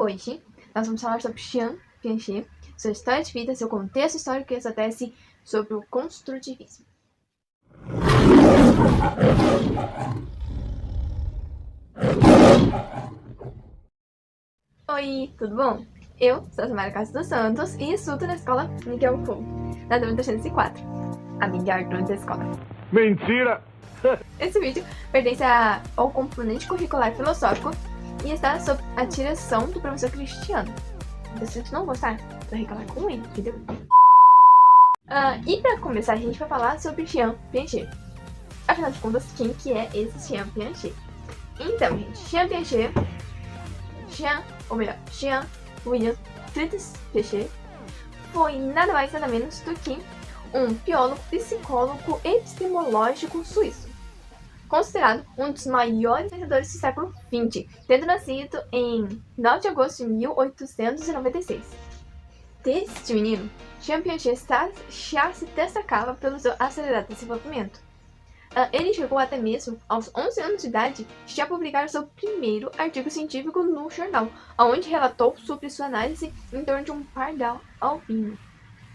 Hoje, nós vamos falar sobre Chiang Kai-shek, sua história de vida, seu contexto histórico e sua tese sobre o construtivismo. Oi, tudo bom? Eu sou a Samara Castro dos Santos e estudo na escola Miguel Couto, na turma 304, a melhor turma da escola. Mentira! Esse vídeo pertence ao componente curricular filosófico e está sob a direção do professor Cristiano. Então, se você não gostar, vai reclamar com ele, entendeu? E para começar, a gente vai falar sobre Chiang Kai-shek. Afinal de contas, quem que é esse Chiang Kai-shek? Então, gente, Chiang Kai-shek, Chiang William Friedrich Kai-shek, foi nada mais nada menos do que um biólogo, psicólogo e epistemológico suíço, considerado um dos maiores pensadores do século XX, tendo nascido em 9 de agosto de 1896. Deste menino, Chiang Kai-shek já se destacava pelo seu acelerado desenvolvimento. Ele chegou até mesmo aos 11 anos de idade já publicar seu primeiro artigo científico no jornal, onde relatou sobre sua análise em torno de um pardal albino.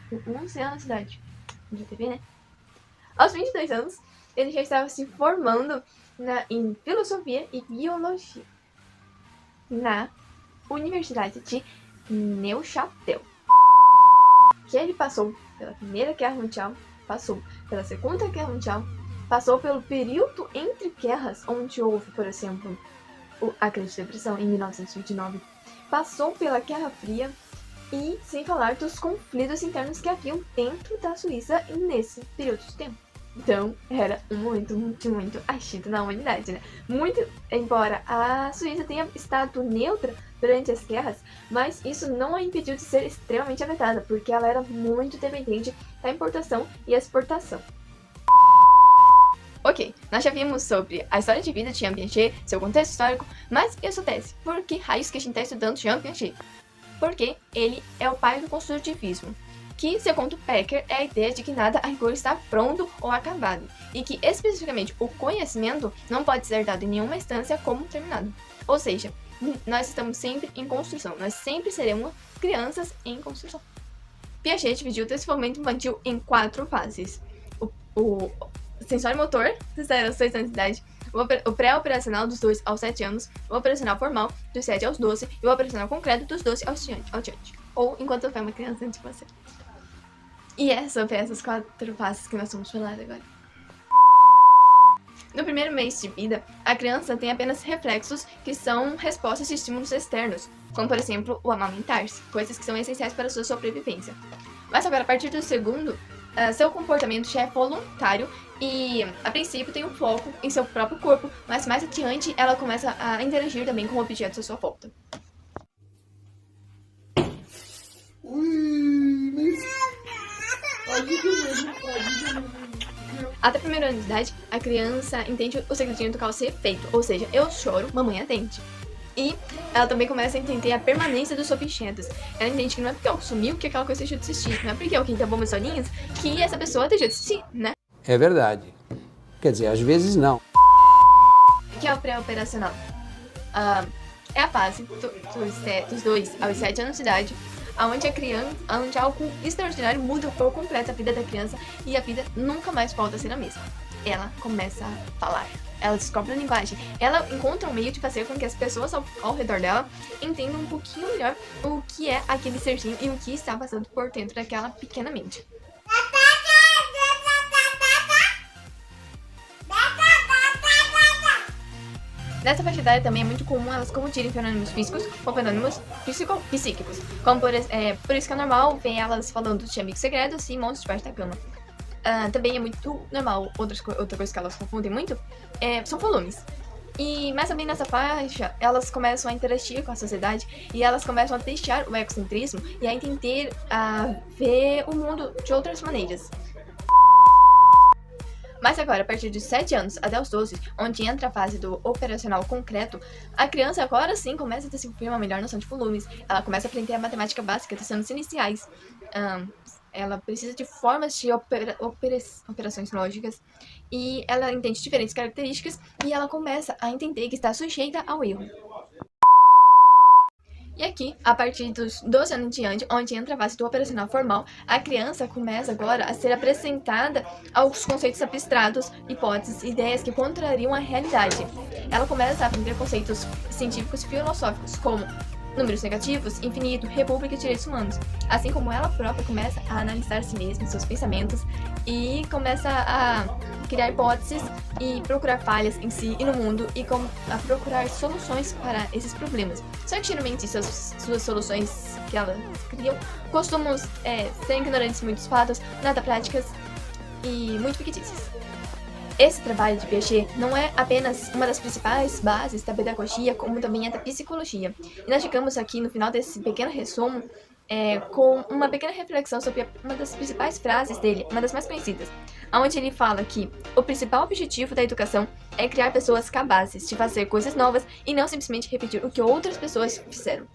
Com 11 anos de idade. Já teve, né? Aos 22 anos, ele já estava se formando em filosofia e biologia na Universidade de Neuchâtel. Que ele passou pela Primeira Guerra Mundial, passou pela Segunda Guerra Mundial, passou pelo período entre guerras, onde houve, por exemplo, a Grande Depressão em 1929, passou pela Guerra Fria e sem falar dos conflitos internos que haviam dentro da Suíça nesse período de tempo. Então, era um momento muito agito na humanidade, né? Muito, embora a Suíça tenha estado neutra durante as guerras, mas isso não a impediu de ser extremamente afetada, porque ela era muito dependente da importação e exportação. Ok, nós já vimos sobre a história de vida de Chiang Kai-shek, seu contexto histórico, mas e a sua tese? Por que raios que a gente está estudando Chiang Kai-shek? Porque ele é o pai do construtivismo, que, segundo Becker, é a ideia de que nada a rigor está pronto ou acabado, e que, especificamente, o conhecimento não pode ser dado em nenhuma instância como terminado. Ou seja, nós estamos sempre em construção, nós sempre seremos crianças em construção. Piaget dividiu o desenvolvimento infantil em 4 fases. O sensório motor, dos 0 aos 6 anos de idade, o pré-operacional dos 2 aos 7 anos, o operacional formal dos 7 aos 12 e o operacional concreto dos 12 ao diante. Ou enquanto houver uma criança antes de você. E é sobre essas 4 fases que nós vamos falar agora. No primeiro mês de vida, a criança tem apenas reflexos que são respostas de estímulos externos, como por exemplo o amamentar-se, coisas que são essenciais para a sua sobrevivência. Mas agora, a partir do segundo, seu comportamento já é voluntário e, a princípio, tem um foco em seu próprio corpo, mas mais adiante ela começa a interagir também com objetos à sua volta. Até o primeiro ano de idade, a criança entende o segredinho do causa e efeito, ou seja, eu choro, mamãe atende. E ela também começa a entender a permanência dos objetos. Ela entende que não é porque algo sumiu que aquela coisa deixou de existir, não é porque alguém tampou meus olhinhos que essa pessoa deixou de existir, né? É verdade. Quer dizer, às vezes não. O que é o pré-operacional? É a fase dos 2 aos 7 anos de idade, onde algo extraordinário muda por completo a vida da criança e a vida nunca mais volta a ser a mesma. Ela começa a falar, ela descobre a linguagem, ela encontra um meio de fazer com que as pessoas ao redor dela entendam um pouquinho melhor o que é aquele serzinho e o que está passando por dentro daquela pequena mente. Nessa faixa etária também é muito comum elas confundirem fenômenos físicos com fenômenos psíquicos, como por isso que é normal ver elas falando de amigos segredos e monstros debaixo da cama. Também é muito normal, outra coisa que elas confundem muito, são volumes. Mas também nessa faixa, elas começam a interagir com a sociedade e elas começam a deixar o egocentrismo e a entender, a ver o mundo de outras maneiras. Mas agora, a partir dos 7 anos até os 12, onde entra a fase do operacional concreto, a criança agora sim começa a desenvolver uma melhor noção de volumes, ela começa a aprender a matemática básica dos anos iniciais, ela precisa de formas de operações lógicas, e ela entende diferentes características, e ela começa a entender que está sujeita ao erro. E aqui, a partir dos 12 anos em diante, onde entra a fase do operacional formal, a criança começa agora a ser apresentada aos conceitos abstratos, hipóteses, ideias que contrariam a realidade. Ela começa a aprender conceitos científicos e filosóficos, como números negativos, infinito, república e direitos humanos. Assim como ela própria começa a analisar si mesma, seus pensamentos, e começa a criar hipóteses e procurar falhas em si e no mundo, e a procurar soluções para esses problemas. Só que geralmente suas soluções que elas criam costumam ser ignorantes de muitos fatos, nada práticas e muito fictícias. Esse trabalho de Piaget não é apenas uma das principais bases da pedagogia, como também é da psicologia. E nós chegamos aqui no final desse pequeno resumo com uma pequena reflexão sobre uma das principais frases dele, uma das mais conhecidas, onde ele fala que o principal objetivo da educação é criar pessoas capazes de fazer coisas novas e não simplesmente repetir o que outras pessoas fizeram.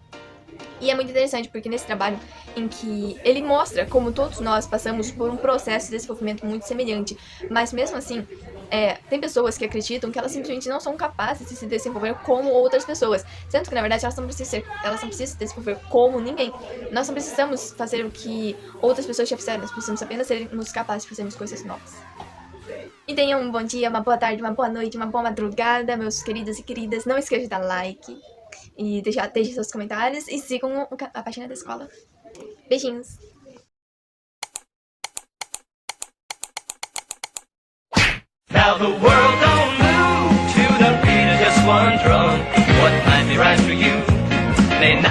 E é muito interessante porque nesse trabalho em que ele mostra como todos nós passamos por um processo de desenvolvimento muito semelhante, mas mesmo assim, tem pessoas que acreditam que elas simplesmente não são capazes de se desenvolver como outras pessoas, sendo que na verdade elas não precisam se desenvolver como ninguém. Nós não precisamos fazer o que outras pessoas já fizeram, nós precisamos apenas sermos capazes de fazermos coisas novas. E tenham um bom dia, uma boa tarde, uma boa noite, uma boa madrugada, meus queridos e queridas. Não esqueça de dar like e deixe seus comentários e sigam a página da escola. Beijinhos! Now the world don't move to the beat of just one drum. What might be right for you may not